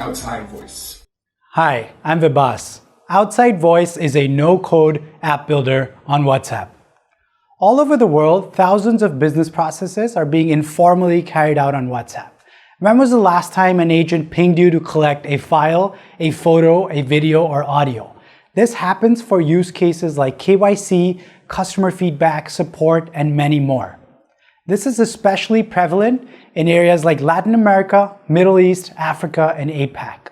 Outside Voice. Hi, I'm Vibhas. Outside Voice is a no-code app builder on WhatsApp. All over the world, thousands of business processes are being informally carried out on WhatsApp. When was the last time an agent pinged you to collect a file, a photo, a video, or audio? This happens for use cases like KYC, customer feedback, support, and many more. This is especially prevalent in areas like Latin America, Middle East, Africa, and APAC.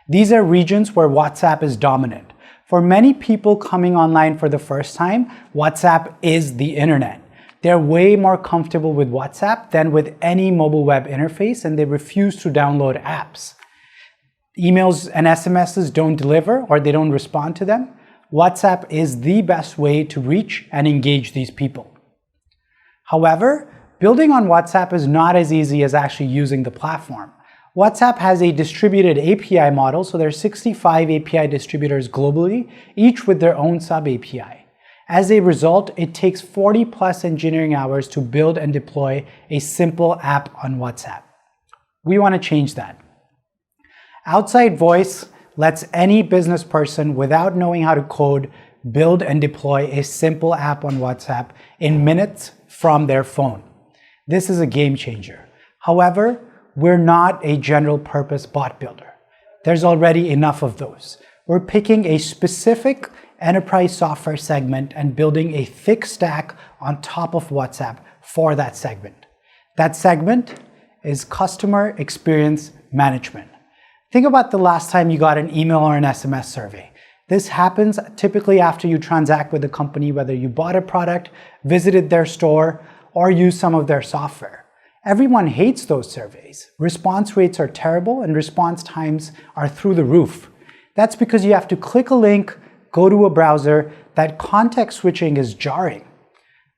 These are regions where WhatsApp is dominant. For many people coming online for the first time, WhatsApp is the internet. They're way more comfortable with WhatsApp than with any mobile web interface, and they refuse to download apps. Emails and SMSs don't deliver or they don't respond to them. WhatsApp is the best way to reach and engage these people. However, building on WhatsApp is not as easy as actually using the platform. WhatsApp has a distributed API model, so there are 65 API distributors globally, each with their own sub-API. As a result, it takes 40+ engineering hours to build and deploy a simple app on WhatsApp. We want to change that. Outside Voice lets any business person, without knowing how to code, build and deploy a simple app on WhatsApp in minutes from their phone. This is a game changer. However, we're not a general purpose bot builder. There's already enough of those. We're picking a specific enterprise software segment and building a thick stack on top of WhatsApp for that segment. That segment is customer experience management. Think about the last time you got an email or an SMS survey. This happens typically after you transact with a company, whether you bought a product, visited their store, or use some of their software. Everyone hates those surveys. Response rates are terrible and response times are through the roof. That's because you have to click a link, go to a browser. That context switching is jarring.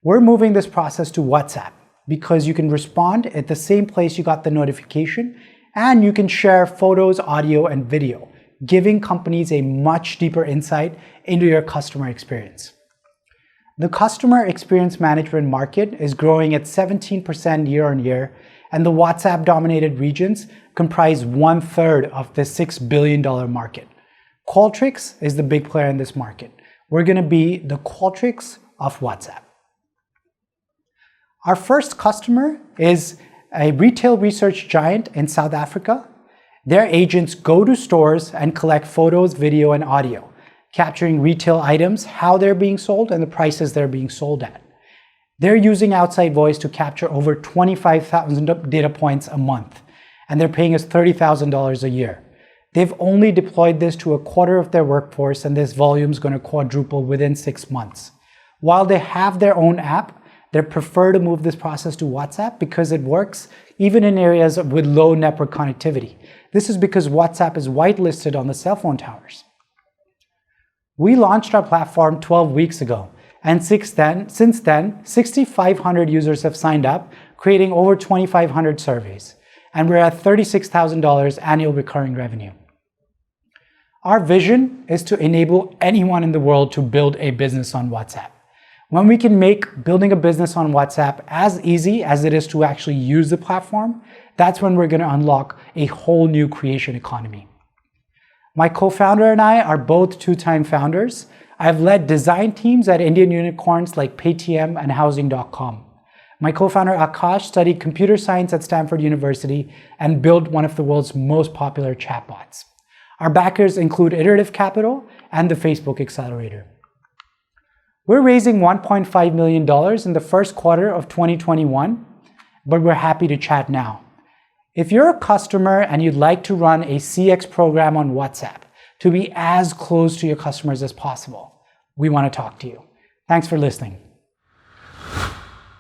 We're moving this process to WhatsApp because you can respond at the same place you got the notification, and you can share photos, audio, and video, giving companies a much deeper insight into your customer experience. The customer experience management market is growing at 17% year on year, and the WhatsApp-dominated regions comprise 1/3 of the $6 billion market. Qualtrics is the big player in this market. We're going to be the Qualtrics of WhatsApp. Our first customer is a retail research giant in South Africa. Their agents go to stores and collect photos, video, and audio, capturing retail items, how they're being sold, and the prices they're being sold at. They're using Outside Voice to capture over 25,000 data points a month, and they're paying us $30,000 a year. They've only deployed this to 1/4 of their workforce, and this volume is going to quadruple within 6 months. While they have their own app, they prefer to move this process to WhatsApp because it works even in areas with low network connectivity. This is because WhatsApp is whitelisted on the cell phone towers. We launched our platform 12 weeks ago, and since then, 6,500 users have signed up, creating over 2,500 surveys, and we're at $36,000 annual recurring revenue. Our vision is to enable anyone in the world to build a business on WhatsApp. When we can make building a business on WhatsApp as easy as it is to actually use the platform, that's when we're going to unlock a whole new creation economy. My co-founder and I are both 2-time founders. I've led design teams at Indian unicorns like Paytm and Housing.com. My co-founder Akash studied computer science at Stanford University and built one of the world's most popular chatbots. Our backers include Iterative Capital and the Facebook Accelerator. We're raising $1.5 million in the first quarter of 2021, but we're happy to chat now. If you're a customer and you'd like to run a CX program on WhatsApp to be as close to your customers as possible, we want to talk to you. Thanks for listening.